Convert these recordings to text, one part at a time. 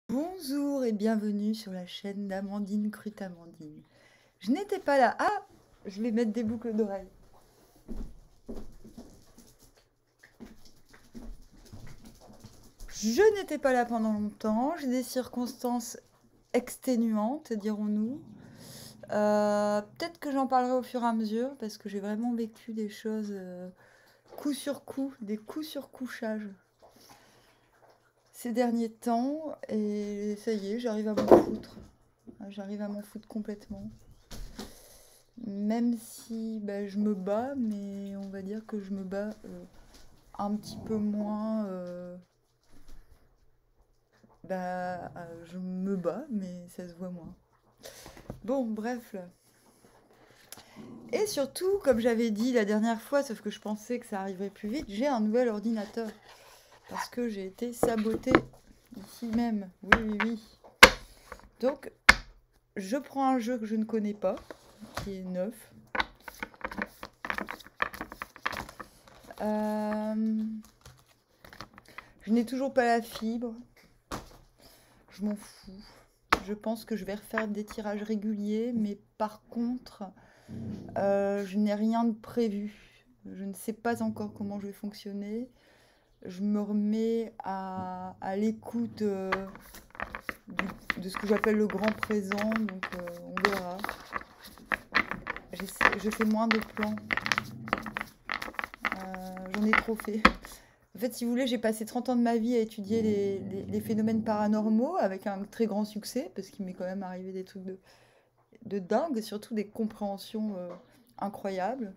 Bonjour et bienvenue sur la chaîne d'Amandine Crut Amandine. Je n'étais pas là. Ah, je vais mettre des boucles d'oreilles. Je n'étais pas là pendant longtemps. J'ai des circonstances exténuantes, dirons-nous. Peut-être que j'en parlerai au fur et à mesure parce que j'ai vraiment vécu des choses coup sur coup, des coups sur couchage ces derniers temps. Et ça y est, j'arrive à m'en foutre. J'arrive à m'en foutre complètement. Même si je me bats, mais on va dire que je me bats un petit peu moins. Je me bats, mais ça se voit moins. Bon, bref. Et surtout, comme j'avais dit la dernière fois, sauf que je pensais que ça arriverait plus vite, j'ai un nouvel ordinateur. Parce que j'ai été sabotée ici même. Oui, oui, oui. Donc, je prends un jeu que je ne connais pas, qui est neuf. Je n'ai toujours pas la fibre. Je m'en fous. Je pense que je vais refaire des tirages réguliers, mais par contre, je n'ai rien de prévu. Je ne sais pas encore comment je vais fonctionner. Je me remets à l'écoute de ce que j'appelle le grand présent, donc on verra. Je fais moins de plans. J'en ai trop fait. En fait, si vous voulez, j'ai passé 30 ans de ma vie à étudier les phénomènes paranormaux avec un très grand succès, parce qu'il m'est quand même arrivé des trucs de dingue, surtout des compréhensions incroyables.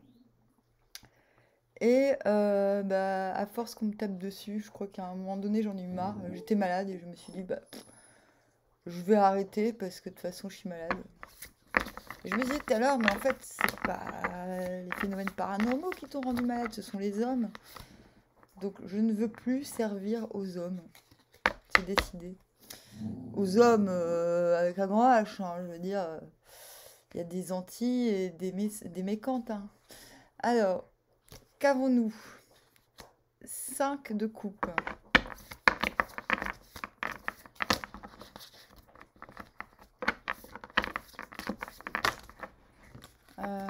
Et à force qu'on me tape dessus, je crois qu'à un moment donné, j'en ai eu marre. J'étais malade et je me suis dit, je vais arrêter parce que de toute façon, je suis malade. Et je me disais tout à l'heure, mais en fait, c'est pas les phénomènes paranormaux qui t'ont rendu malade, ce sont les hommes. Donc, je ne veux plus servir aux hommes. C'est décidé. Aux hommes avec un grand H, hein, je veux dire, il y a des anti et des mécantes. Hein. Alors, qu'avons-nous 5 de coupe. Euh,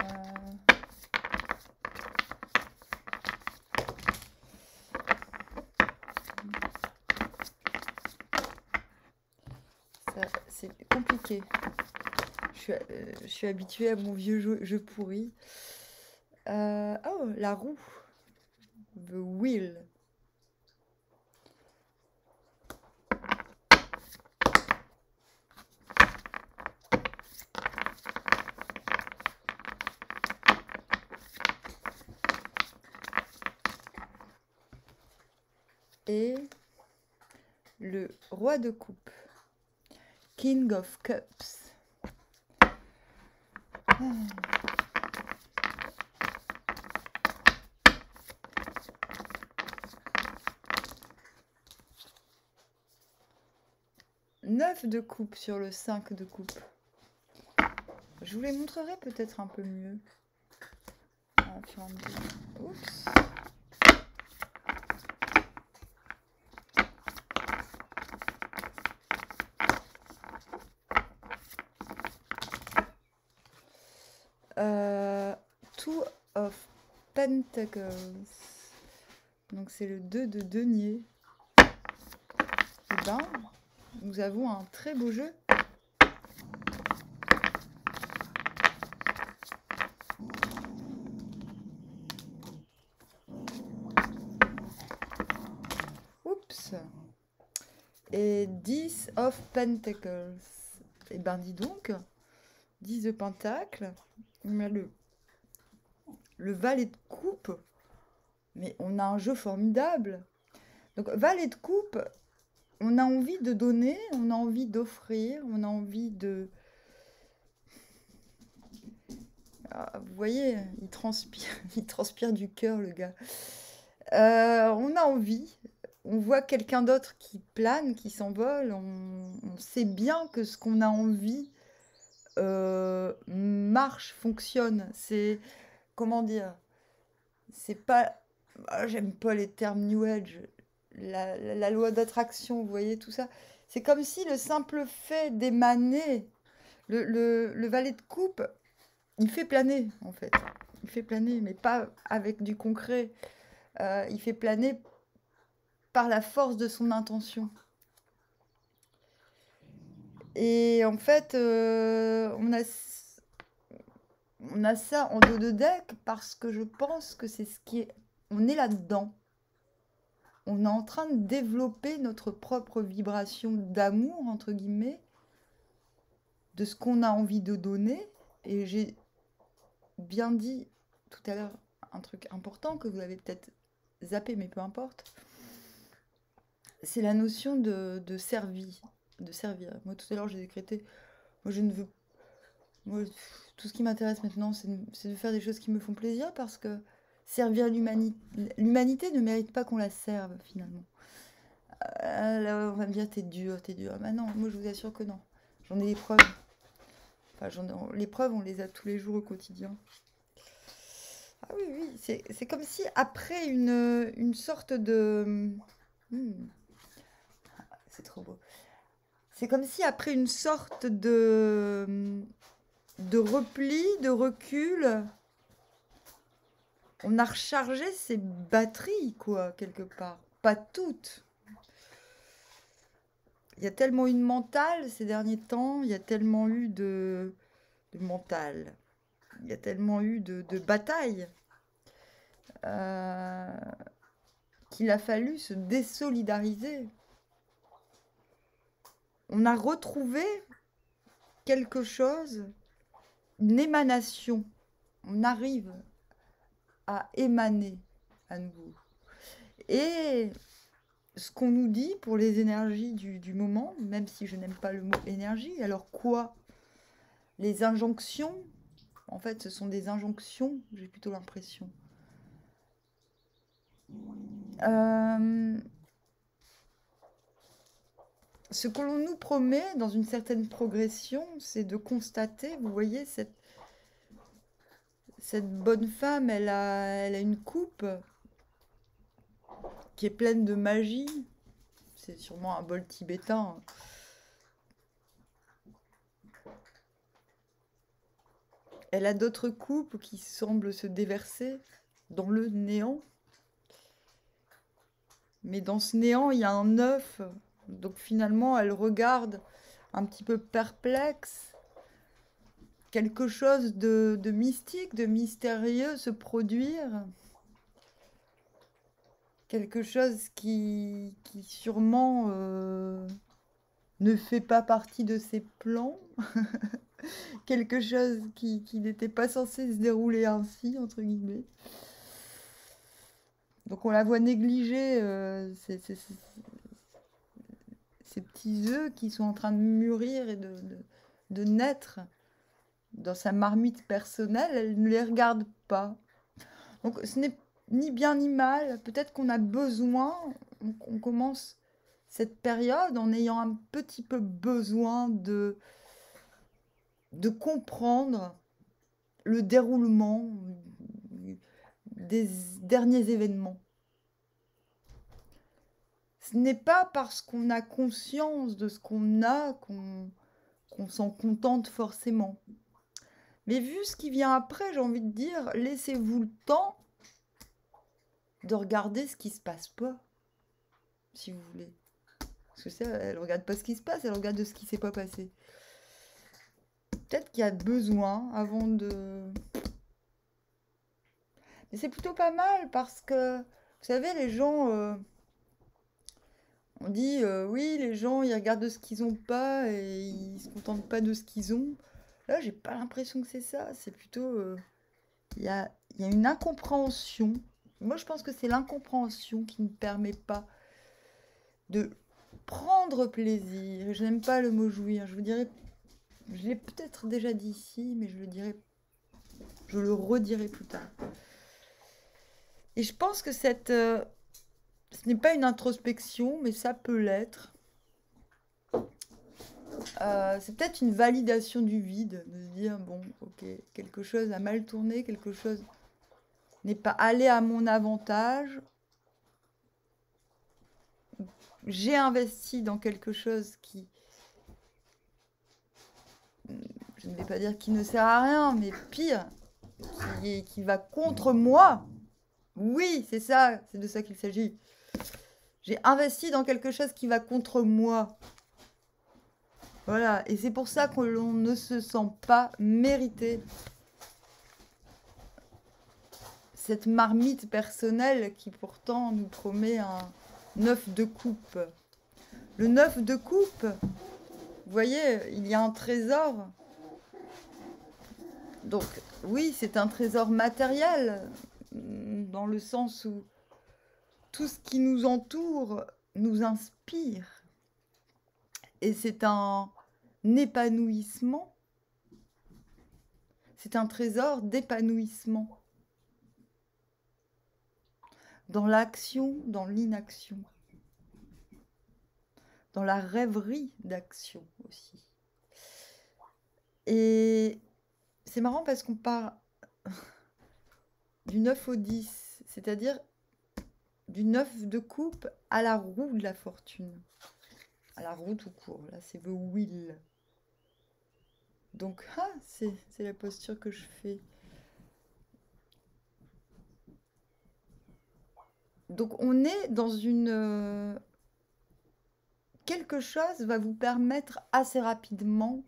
c'est compliqué. Je suis habituée à mon vieux jeu pourri. Oh, la roue. The wheel. Et le roi de coupe. King of Cups. Ah. 9 de coupe sur le 5 de coupe. Je vous les montrerai peut-être un peu mieux. Oups. Two of Pentacles. Donc c'est le 2 de denier. Et ben, nous avons un très beau jeu. Oups. Et 10 of Pentacles. Et ben dis donc, 10 de Pentacle. On a le valet de coupe. Mais on a un jeu formidable. Donc valet de coupe, on a envie de donner, on a envie d'offrir, on a envie de... Ah, vous voyez, il transpire, il transpire du cœur, le gars. On a envie, on voit quelqu'un d'autre qui plane, qui s'envole, on sait bien que ce qu'on a envie marche, fonctionne. C'est, comment dire, c'est pas... Ah, j'aime pas les termes New Age, la loi d'attraction, vous voyez, tout ça. C'est comme si le simple fait d'émaner, le valet de coupe, il fait planer, en fait. Il fait planer, mais pas avec du concret. Il fait planer par la force de son intention. Et en fait, on a ça en dos de deck parce que je pense que c'est ce qui est... On est là-dedans. On est en train de développer notre propre vibration d'amour, entre guillemets, de ce qu'on a envie de donner. Et j'ai bien dit tout à l'heure un truc important que vous avez peut-être zappé, mais peu importe. C'est la notion de servir. De servir. Moi, tout à l'heure, j'ai décrété, moi, je ne veux... Moi, tout ce qui m'intéresse maintenant, c'est de faire des choses qui me font plaisir parce que servir l'humanité ne mérite pas qu'on la serve, finalement. Là, on va me dire, t'es dur, t'es dur. Bah non, moi, je vous assure que non. J'en ai les preuves. Enfin, les preuves, on les a tous les jours au quotidien. Ah oui, oui, c'est comme si après une sorte de... c'est trop beau. C'est comme si après une sorte de repli, de recul, on a rechargé ses batteries, quoi, quelque part. Pas toutes. Il y a tellement eu de mental ces derniers temps, il y a tellement eu de mental, il y a tellement eu de batailles qu'il a fallu se désolidariser. On a retrouvé quelque chose, une émanation. On arrive à émaner à nouveau. Et ce qu'on nous dit pour les énergies du moment, même si je n'aime pas le mot énergie, alors quoi? Les injonctions, en fait, ce sont des injonctions, j'ai plutôt l'impression. Ce que l'on nous promet dans une certaine progression, c'est de constater, vous voyez, cette bonne femme, elle a une coupe qui est pleine de magie. C'est sûrement un bol tibétain. Elle a d'autres coupes qui semblent se déverser dans le néant. Mais dans ce néant, il y a un œuf. Donc finalement, elle regarde un petit peu perplexe. Quelque chose de mystique, de mystérieux se produire. Quelque chose qui sûrement ne fait pas partie de ses plans. Quelque chose qui n'était pas censé se dérouler ainsi, entre guillemets. Donc on la voit négliger ces petits œufs qui sont en train de mûrir et de naître dans sa marmite personnelle. Elle ne les regarde pas. Donc ce n'est ni bien ni mal. Peut-être qu'on a besoin, on commence cette période en ayant un petit peu besoin de comprendre le déroulement des derniers événements. Ce n'est pas parce qu'on a conscience de ce qu'on a qu'on s'en contente forcément. Mais vu ce qui vient après, j'ai envie de dire, laissez-vous le temps de regarder ce qui se passe pas, si vous voulez. Parce que ça, elle regarde pas ce qui se passe, elle regarde de ce qui s'est pas passé. Peut-être qu'il y a besoin avant de... Mais c'est plutôt pas mal parce que, vous savez, les gens... on dit, oui, les gens, ils regardent de ce qu'ils ont pas et ils se contentent pas de ce qu'ils ont. Là, j'ai pas l'impression que c'est ça. C'est plutôt... il y a une incompréhension. Moi, je pense que c'est l'incompréhension qui ne permet pas de prendre plaisir. Je n'aime pas le mot jouir. Je vous dirais... Je l'ai peut-être déjà dit ici, mais je le redirai plus tard. Et je pense que ce n'est pas une introspection, mais ça peut l'être. C'est peut-être une validation du vide, de se dire, bon, ok, quelque chose a mal tourné, quelque chose n'est pas allé à mon avantage. j'ai investi dans quelque chose qui, je ne vais pas dire qui ne sert à rien, mais pire, qui va contre moi. Oui, c'est ça, c'est de ça qu'il s'agit. J'ai investi dans quelque chose qui va contre moi. Voilà, et c'est pour ça que l'on ne se sent pas mérité cette marmite personnelle qui pourtant nous promet un 9 de coupe. Le 9 de coupe, vous voyez, il y a un trésor. Donc oui, c'est un trésor matériel, dans le sens où tout ce qui nous entoure nous inspire. Et c'est un épanouissement. C'est un trésor d'épanouissement. Dans l'action, dans l'inaction. Dans la rêverie d'action aussi. Et c'est marrant parce qu'on part du 9 au 10, c'est-à-dire du 9 de coupe à la roue de la fortune. À la roue tout court, là c'est the wheel. Donc, c'est la posture que je fais. Donc on est dans une... quelque chose va vous permettre assez rapidement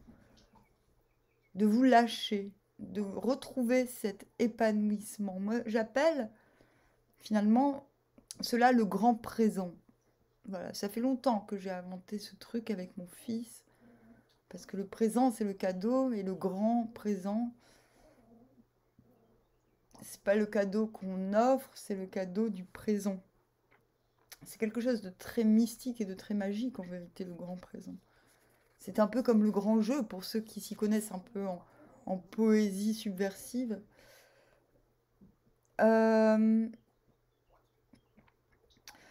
de vous lâcher, de retrouver cet épanouissement. Moi, j'appelle finalement cela le grand présent. Voilà, ça fait longtemps que j'ai inventé ce truc avec mon fils, parce que le présent, c'est le cadeau, et le grand présent, c'est pas le cadeau qu'on offre, c'est le cadeau du présent. C'est quelque chose de très mystique et de très magique, en vérité, le grand présent. C'est un peu comme le grand jeu, pour ceux qui s'y connaissent un peu en poésie subversive.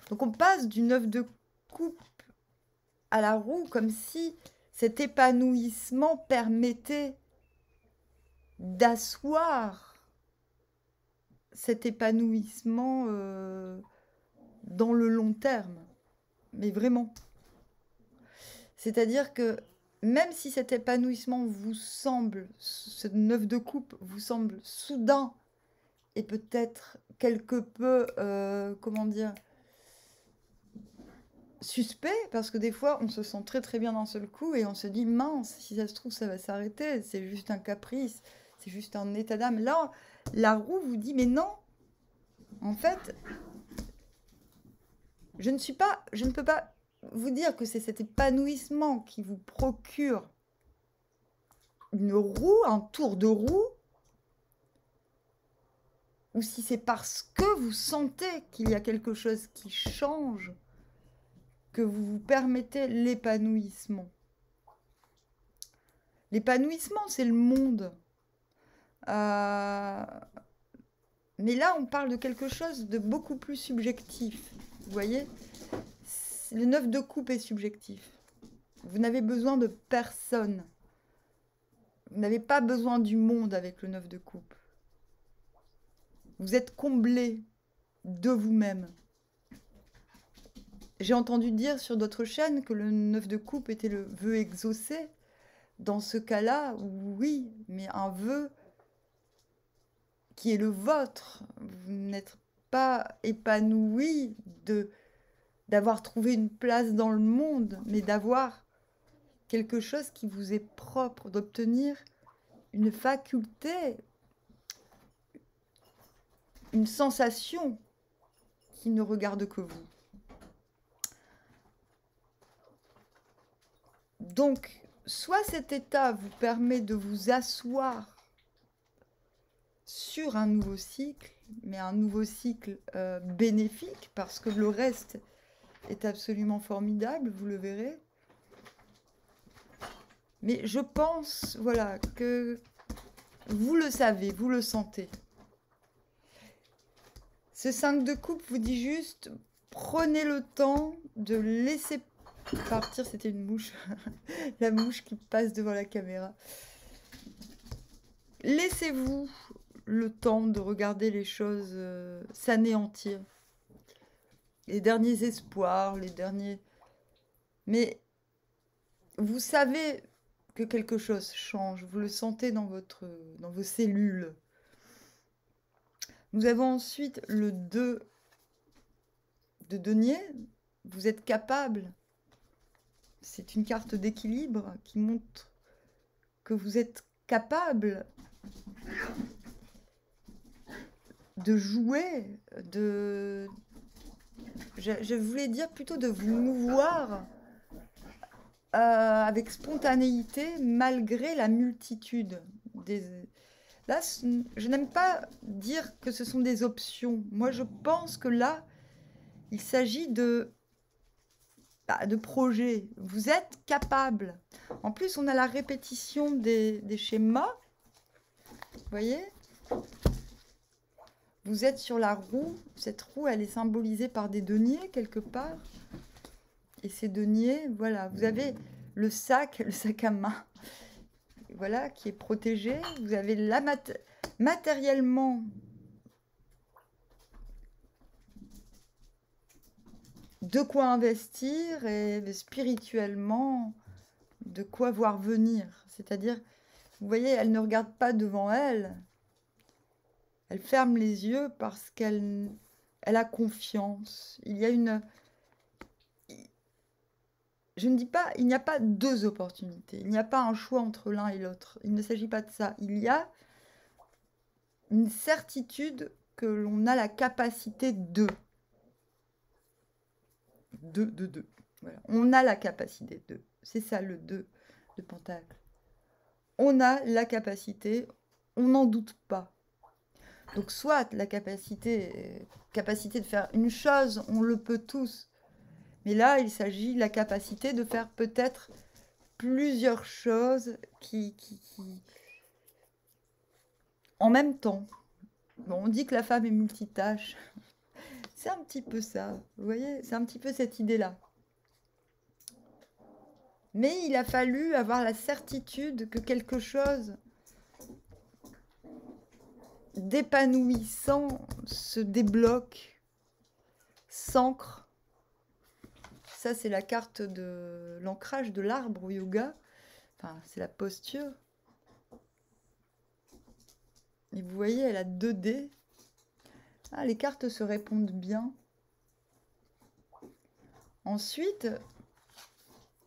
Donc on passe du 9 de coupe à la roue, comme si cet épanouissement permettait d'asseoir cet épanouissement dans le long terme. Mais vraiment. C'est-à-dire que même si cet épanouissement vous semble, ce 9 de coupe vous semble soudain et peut-être quelque peu, comment dire, suspect, parce que des fois on se sent très très bien d'un seul coup et on se dit mince, si ça se trouve ça va s'arrêter, c'est juste un caprice, c'est juste un état d'âme. Là, la roue vous dit mais non, en fait, je ne peux pas vous dire que c'est cet épanouissement qui vous procure une roue, un tour de roue, ou si c'est parce que vous sentez qu'il y a quelque chose qui change que vous vous permettez l'épanouissement. L'épanouissement, c'est le monde. Mais là, on parle de quelque chose de beaucoup plus subjectif. Vous voyez ? Le 9 de coupe est subjectif. Vous n'avez besoin de personne. Vous n'avez pas besoin du monde avec le 9 de coupe. Vous êtes comblé de vous-même. J'ai entendu dire sur d'autres chaînes que le 9 de coupe était le vœu exaucé. Dans ce cas-là, oui, mais un vœu qui est le vôtre. Vous n'êtes pas épanoui d'avoir trouvé une place dans le monde, mais d'avoir quelque chose qui vous est propre, d'obtenir une faculté, une sensation qui ne regarde que vous. Donc, soit cet état vous permet de vous asseoir sur un nouveau cycle, mais un nouveau cycle bénéfique, parce que le reste est absolument formidable, vous le verrez. Mais je pense, voilà, que vous le savez, vous le sentez. Ce 5 de coupe vous dit juste, prenez le temps de laisser partir, c'était une mouche, la mouche qui passe devant la caméra. Laissez-vous le temps de regarder les choses s'anéantir. Les derniers espoirs, les derniers Mais vous savez que quelque chose change, vous le sentez dans vos cellules. Nous avons ensuite le 2 de denier. Vous êtes capable, c'est une carte d'équilibre qui montre que vous êtes capable de jouer, je voulais dire plutôt de vous mouvoir avec spontanéité malgré la multitude des... Là, je n'aime pas dire que ce sont des options. Moi, je pense que là, il s'agit de projets. Vous êtes capable. En plus, on a la répétition des schémas. Vous voyez ? Vous êtes sur la roue. Cette roue, elle est symbolisée par des deniers quelque part. Et ces deniers, voilà. Vous avez le sac à main, voilà, qui est protégé. Vous avez matériellement de quoi investir et spirituellement de quoi voir venir. C'est-à-dire, vous voyez, elle ne regarde pas devant elle. Elle ferme les yeux parce qu'elle a confiance. Il y a une... Je ne dis pas, il n'y a pas deux opportunités. Il n'y a pas un choix entre l'un et l'autre. Il ne s'agit pas de ça. Il y a une certitude que l'on a la capacité de. Voilà. On a la capacité de. C'est ça le 2 de Pentacle. On a la capacité, on n'en doute pas. Donc soit la capacité de faire une chose, on le peut tous. Mais là, il s'agit de la capacité de faire peut-être plusieurs choses qui en même temps. Bon, on dit que la femme est multitâche. C'est un petit peu ça, vous voyez, c'est un petit peu cette idée-là. Mais il a fallu avoir la certitude que quelque chose d'épanouissant se débloque, s'ancre. Ça, c'est la carte de l'ancrage de l'arbre au yoga. Enfin, c'est la posture. Et vous voyez, elle a 2 dés. Ah, les cartes se répondent bien. Ensuite,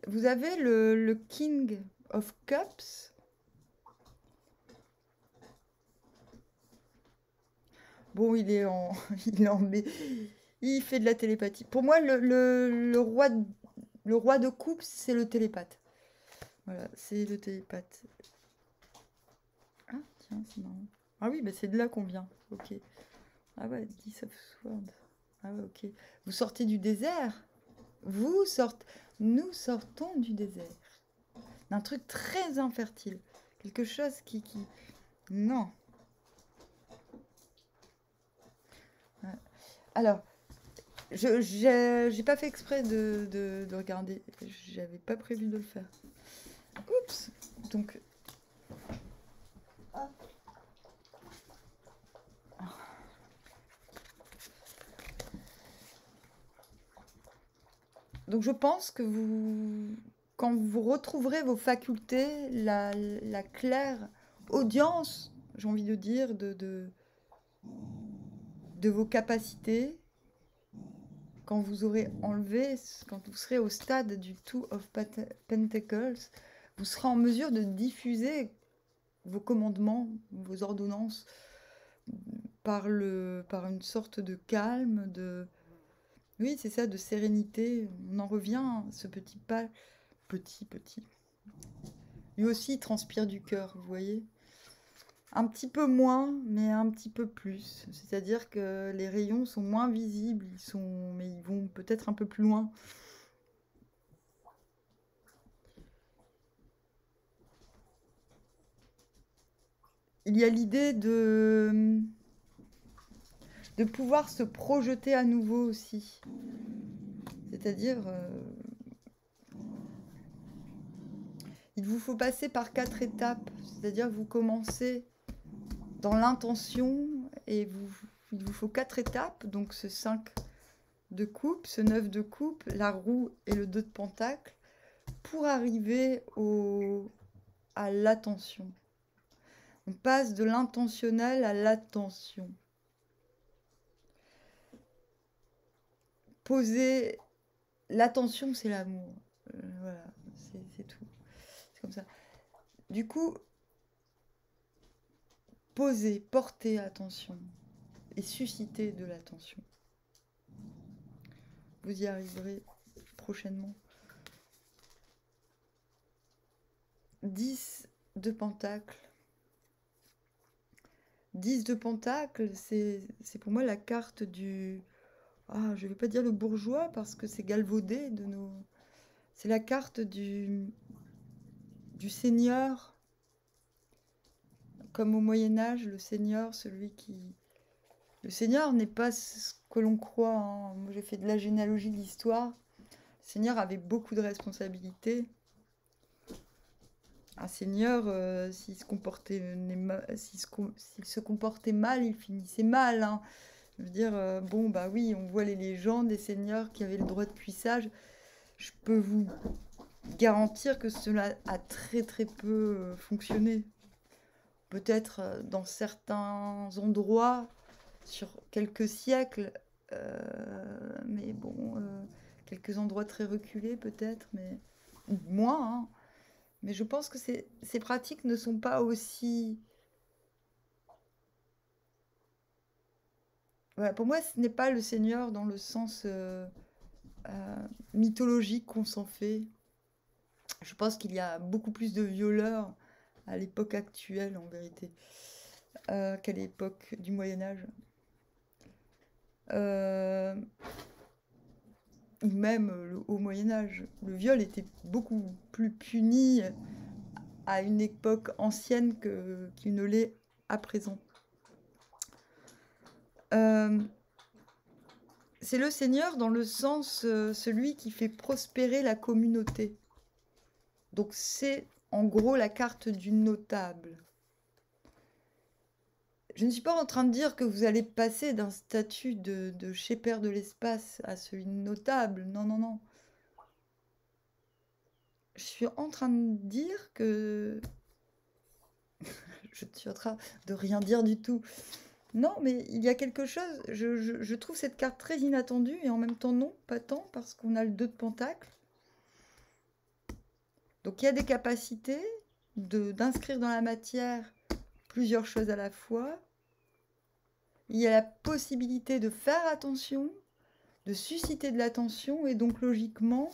vous avez le King of Cups. Bon, il est en... il fait de la télépathie. Pour moi, le roi de coupe, c'est le télépathe. Voilà, c'est le télépathe. Ah, tiens, c'est marrant. Ah oui, bah c'est de là qu'on vient. Ok. Ah ouais, 10 of Swords. Ah ouais, ok. Vous sortez du désert. Nous sortons du désert. D'un truc très infertile. Quelque chose qui... Non. Ouais. Alors, j'ai pas fait exprès de regarder. J'avais pas prévu de le faire. Oups. Donc... Ah. Donc je pense que quand vous retrouverez vos facultés, la claire audience, j'ai envie de dire, de vos capacités, quand vous aurez enlevé, quand vous serez au stade du Two of Pentacles, vous serez en mesure de diffuser vos commandements, vos ordonnances, par une sorte de calme, oui, c'est ça, de sérénité. On en revient à ce petit pas. Petit. Lui aussi, il transpire du cœur, vous voyez. Un petit peu moins, mais un petit peu plus. C'est-à-dire que les rayons sont moins visibles, mais ils vont peut-être un peu plus loin. Il y a l'idée de pouvoir se projeter à nouveau aussi. C'est-à-dire, il vous faut passer par 4 étapes. C'est-à-dire, vous commencez dans l'intention et il vous faut 4 étapes. Donc, ce 5 de coupe, ce 9 de coupe, la roue et le 2 de pentacle, pour arriver à l'attention. On passe de l'intentionnel à l'attention. Poser l'attention, c'est l'amour. Voilà, c'est tout. C'est comme ça. Du coup, poser, porter attention et susciter de l'attention. Vous y arriverez prochainement. 10 de pentacle. 10 de pentacle, c'est pour moi la carte du... Ah, je vais pas dire le bourgeois parce que c'est galvaudé de nos... C'est la carte du seigneur. Comme au Moyen-Âge, le seigneur, celui qui... Le seigneur n'est pas ce que l'on croit, hein. Moi, j'ai fait de la généalogie de l'histoire. Le seigneur avait beaucoup de responsabilités. Un seigneur, s'il se comportait mal, il finissait mal, hein. Je veux dire, bon, bah oui, on voit les légendes des seigneurs qui avaient le droit de cuissage. Je peux vous garantir que cela a très très peu fonctionné. Peut-être dans certains endroits, sur quelques siècles, mais bon, quelques endroits très reculés peut-être, mais moins, hein. Mais je pense que ces pratiques ne sont pas aussi... Voilà, pour moi, ce n'est pas le Seigneur dans le sens mythologique qu'on s'en fait. Je pense qu'il y a beaucoup plus de violeurs à l'époque actuelle, en vérité, qu'à l'époque du Moyen-Âge. Ou même au Moyen-Âge. Le viol était beaucoup plus puni à une époque ancienne qu'il ne l'est à présent. C'est le Seigneur dans le sens celui qui fait prospérer la communauté. Donc c'est en gros la carte du notable. Je ne suis pas en train de dire que vous allez passer d'un statut de shepherd de l'espace à celui de notable. Non, non, non. Je suis en train de dire que... je suis en train de rien dire du tout. Non, mais il y a quelque chose... Je trouve cette carte très inattendue et en même temps non, pas tant, parce qu'on a le 2 de pentacle. Donc il y a des capacités d'inscrire dans la matière plusieurs choses à la fois. Il y a la possibilité de faire attention, de susciter de l'attention et donc logiquement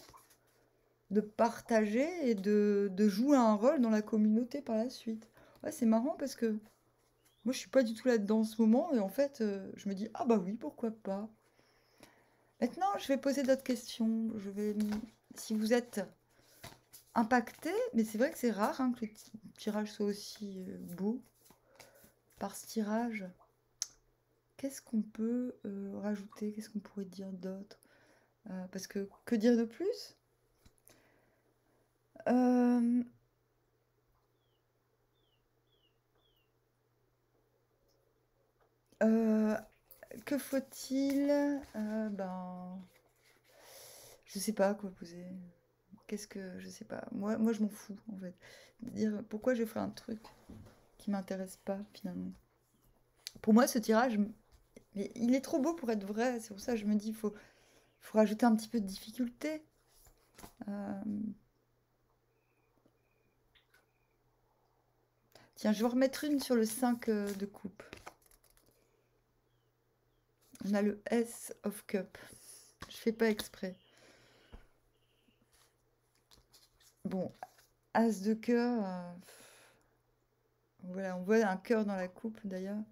de partager et de jouer un rôle dans la communauté par la suite. Ouais, c'est marrant parce que moi je suis pas du tout là-dedans en ce moment et en fait je me dis ah bah oui, pourquoi pas. Maintenant je vais poser d'autres questions. Si vous êtes impacté, mais c'est vrai que c'est rare hein, que le tirage soit aussi beau par ce tirage. Qu'est-ce qu'on peut rajouter? Qu'est-ce qu'on pourrait dire d'autre? Parce que dire de plus? Que faut-il? Ben, je sais pas quoi poser. Qu'est-ce que... Je sais pas. Moi je m'en fous, en fait. Dire pourquoi je ferais un truc qui m'intéresse pas, finalement. Pour moi, ce tirage, mais il est trop beau pour être vrai. C'est pour ça que je me dis, faut rajouter un petit peu de difficulté. Tiens, je vais en remettre une sur le 5 de coupe. On a le S of Cup. Je fais pas exprès. Bon, As de cœur. Voilà, on voit un cœur dans la coupe d'ailleurs.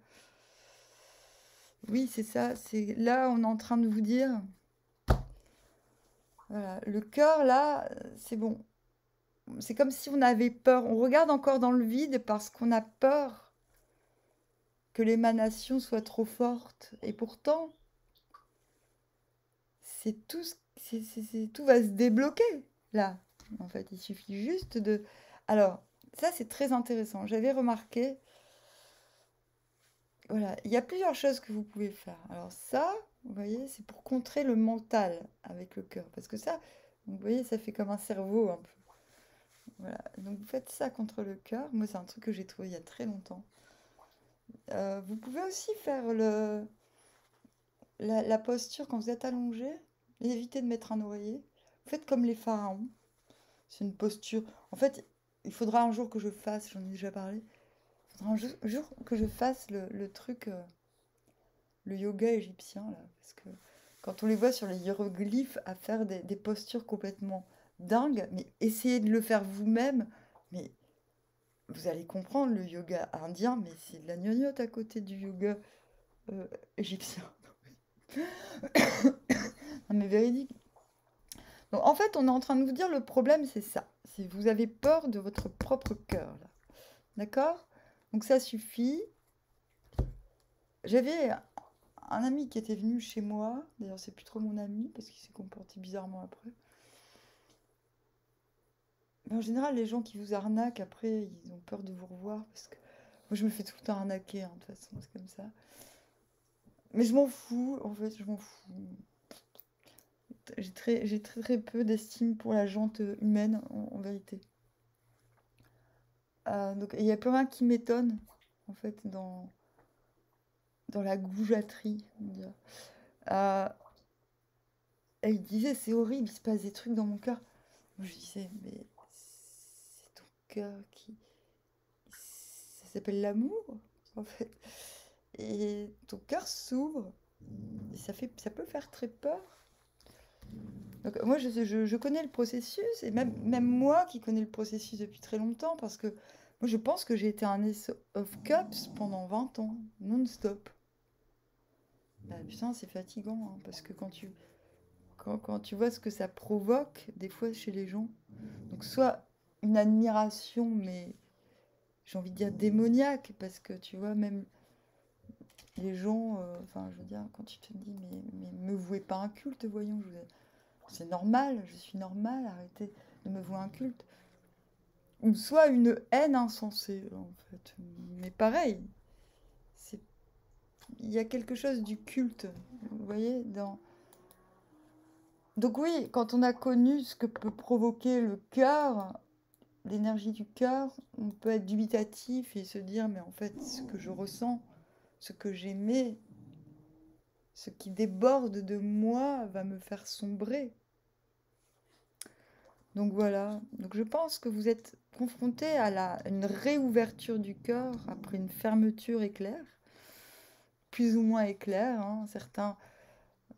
Oui, c'est ça. C'est là, on est en train de vous dire. Voilà, le cœur là, c'est bon. C'est comme si on avait peur. On regarde encore dans le vide parce qu'on a peur que l'émanation soit trop forte. Et pourtant, c'est tout, tout va se débloquer là. En fait, il suffit juste de... Alors, ça c'est très intéressant. J'avais remarqué... Voilà, il y a plusieurs choses que vous pouvez faire. Alors ça, Vous voyez, c'est pour contrer le mental avec le cœur. Parce que ça, vous voyez, ça fait comme un cerveau un peu. Voilà. Donc vous faites ça contre le cœur. Moi, c'est un truc que j'ai trouvé il y a très longtemps. Vous pouvez aussi faire la posture quand vous êtes allongé. Évitez de mettre un oreiller. Faites comme les pharaons. C'est une posture. En fait, il faudra un jour que je fasse, j'en ai déjà parlé, il faudra un jour que je fasse le truc, le yoga égyptien, là. Parce que quand on les voit sur les hiéroglyphes à faire des postures complètement dingues, mais essayez de le faire vous-même, mais vous allez comprendre le yoga indien, mais c'est de la gnognotte à côté du yoga égyptien. Non, mais véridique. Donc, en fait, on est en train de vous dire le problème, c'est ça. Si vous avez peur de votre propre cœur, là. D'accord? Donc, ça suffit. J'avais un ami qui était venu chez moi. D'ailleurs, c'est plus trop mon ami parce qu'il s'est comporté bizarrement après. Mais en général, les gens qui vous arnaquent, après, ils ont peur de vous revoir parce que moi, je me fais tout le temps arnaquer, hein, de toute façon, c'est comme ça. Mais je m'en fous, en fait, je m'en fous. J'ai très peu d'estime pour la gente humaine, en vérité. Donc, il y a plein rien qui m'étonne, en fait, dans la goujaterie, on dirait. Euh, et il disait, c'est horrible, il se passe des trucs dans mon cœur. Moi, je disais, mais c'est ton cœur qui... Ça s'appelle l'amour, en fait. Et ton cœur s'ouvre. Et ça peut faire très peur. Donc, moi, je connais le processus, et même moi qui connais le processus depuis très longtemps, parce que moi, je pense que j'ai été un Ace of Cups pendant 20 ans, non-stop. Bah, putain, c'est fatigant, hein, parce que quand tu vois ce que ça provoque, des fois, chez les gens, donc soit une admiration, mais j'ai envie de dire démoniaque, parce que tu vois, même les gens, enfin, je veux dire, quand tu te dis, mais me vouez pas un culte, voyons, c'est normal, je suis normale, arrêtez de me vouer un culte. Ou soit une haine insensée, en fait. Mais pareil, c'est, il y a quelque chose du culte, vous voyez, dans... Donc oui, quand on a connu ce que peut provoquer le cœur, l'énergie du cœur, on peut être dubitatif et se dire, mais en fait, ce que je ressens, ce que j'aimais, ce qui déborde de moi va me faire sombrer. Donc voilà, donc je pense que vous êtes confronté à une réouverture du cœur après une fermeture éclair, plus ou moins éclair, hein. Certains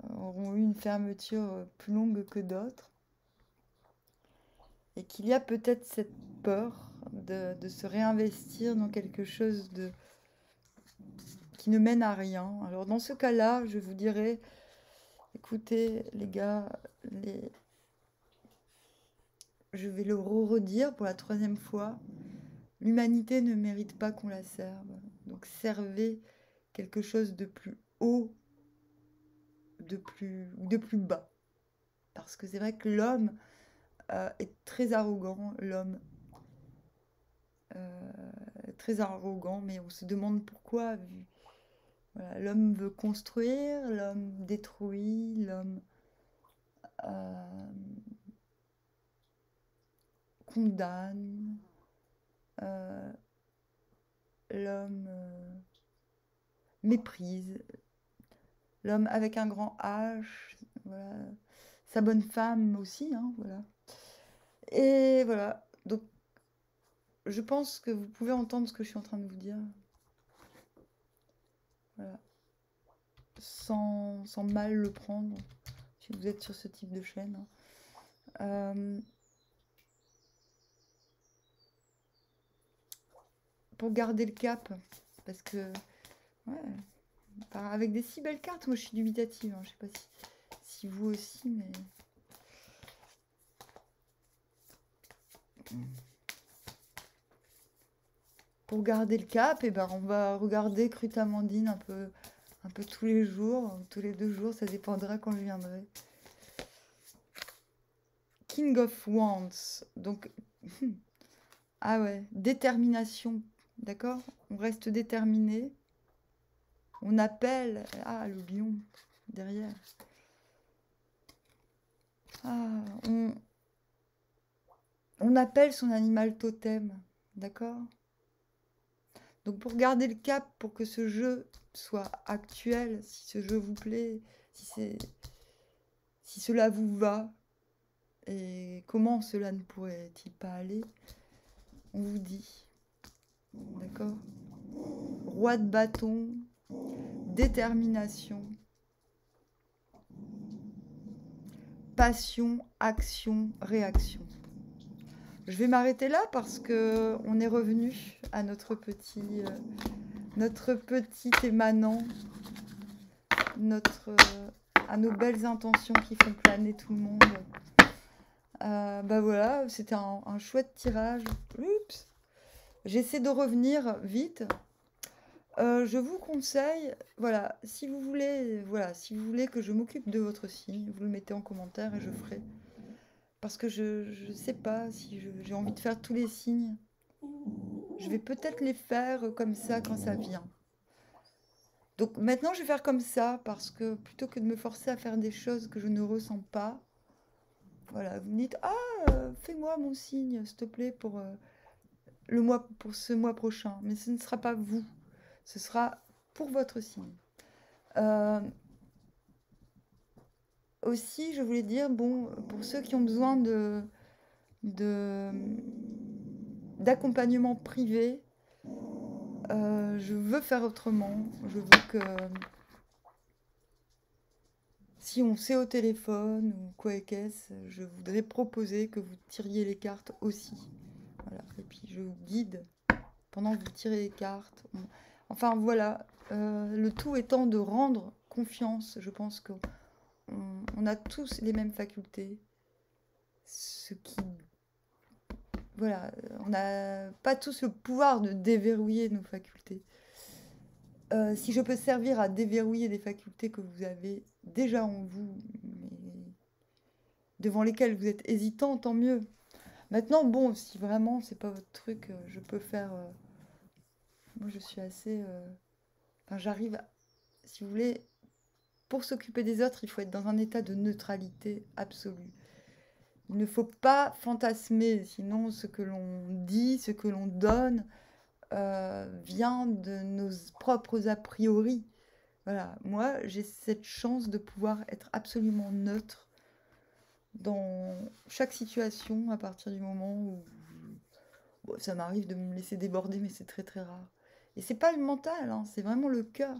auront eu une fermeture plus longue que d'autres. Et qu'il y a peut-être cette peur de se réinvestir dans quelque chose qui ne mène à rien. Alors dans ce cas-là, je vous dirais, écoutez les gars, je vais le redire pour la 3e fois, l'humanité ne mérite pas qu'on la serve. Donc servez quelque chose de plus haut, de plus bas. Parce que c'est vrai que l'homme est très arrogant, l'homme très arrogant, mais on se demande pourquoi. Voilà, l'homme veut construire, l'homme détruit, l'homme euh, condamne, euh, l'homme méprise, l'homme avec un grand H, voilà. Sa bonne femme aussi, hein, voilà. Et voilà, donc je pense que vous pouvez entendre ce que je suis en train de vous dire. Voilà. Sans mal le prendre, si vous êtes sur ce type de chaîne. Pour garder le cap, parce que, ouais, avec des si belles cartes, moi je suis dubitative, hein. Je sais pas si vous aussi, mais... Pour garder le cap, et ben on va regarder Crut Amandine un peu tous les jours, tous les 2 jours, ça dépendra quand je viendrai. King of Wands, donc... Ah ouais, détermination, d'accord? On reste déterminé. On appelle... Ah, le lion. derrière. Ah, on appelle son animal totem, d'accord? Donc pour garder le cap, pour que ce jeu soit actuel, si ce jeu vous plaît, si cela vous va, et comment cela ne pourrait-il pas aller, on vous dit, d'accord? Roi de bâton, détermination, passion, action, réaction. Je vais m'arrêter là parce que on est revenu à notre petit émanant, à nos belles intentions qui font planer tout le monde. Bah voilà, c'était un chouette tirage. Oups. J'essaie de revenir vite. Je vous conseille, voilà, si vous voulez que je m'occupe de votre signe, vous le mettez en commentaire et je ferai. Parce que je ne sais pas si j'ai envie de faire tous les signes. Je vais peut-être les faire comme ça quand ça vient. Donc maintenant, je vais faire comme ça parce que plutôt que de me forcer à faire des choses que je ne ressens pas, voilà, vous me dites, fais-moi mon signe, s'il te plaît, pour ce mois prochain. Mais ce ne sera pas vous, ce sera pour votre signe. Aussi, je voulais dire, bon, pour ceux qui ont besoin d'accompagnement privé, je veux faire autrement. Je veux que si on sait au téléphone ou quoi qu'est-ce, je voudrais proposer que vous tiriez les cartes aussi. Voilà. Et puis je vous guide pendant que vous tirez les cartes. Enfin voilà, le tout étant de rendre confiance. Je pense qu'on a tous les mêmes facultés. Ce qui... Voilà, on n'a pas tous le pouvoir de déverrouiller nos facultés. Si je peux servir à déverrouiller des facultés que vous avez déjà en vous, mais devant lesquelles vous êtes hésitant, tant mieux. Maintenant, bon, si vraiment c'est pas votre truc, je peux faire. Moi, je suis assez. Enfin, j'arrive. Si vous voulez, pour s'occuper des autres, il faut être dans un état de neutralité absolue. Il ne faut pas fantasmer, sinon ce que l'on dit, ce que l'on donne vient de nos propres a priori. Voilà, moi j'ai cette chance de pouvoir être absolument neutre dans chaque situation à partir du moment où bon, ça m'arrive de me laisser déborder, mais c'est très très rare. Et c'est pas le mental, hein, c'est vraiment le cœur.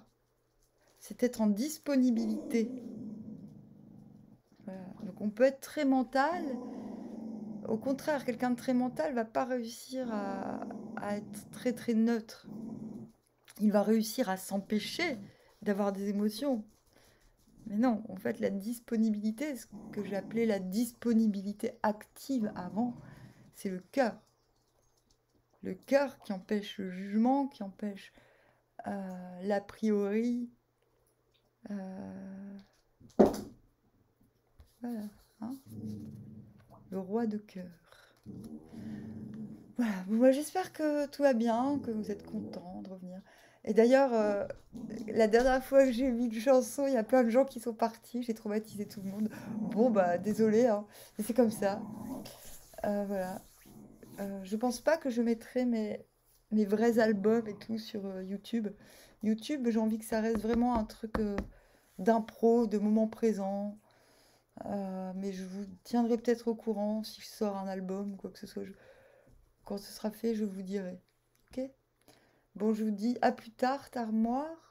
C'est être en disponibilité. Voilà. Donc on peut être très mental. Au contraire, quelqu'un de très mental va pas réussir à être très très neutre. Il va réussir à s'empêcher d'avoir des émotions. Mais non, en fait, la disponibilité, ce que j'appelais la disponibilité active avant, c'est le cœur. Le cœur qui empêche le jugement, qui empêche l'a priori. Voilà. Hein, le roi de cœur. Voilà. Bon, moi, j'espère que tout va bien, que vous êtes contents de revenir. Et d'ailleurs, la dernière fois que j'ai mis une chanson, il y a plein de gens qui sont partis. J'ai traumatisé tout le monde. Bon, bah, désolé, hein, mais c'est comme ça. Voilà. Je pense pas que je mettrai mes vrais albums et tout sur YouTube. YouTube, j'ai envie que ça reste vraiment un truc d'impro, de moment présent. Mais je vous tiendrai peut-être au courant si je sors un album ou quoi que ce soit. Quand ce sera fait, je vous dirai. Ok? Bon, je vous dis à plus tard, Tarmoire.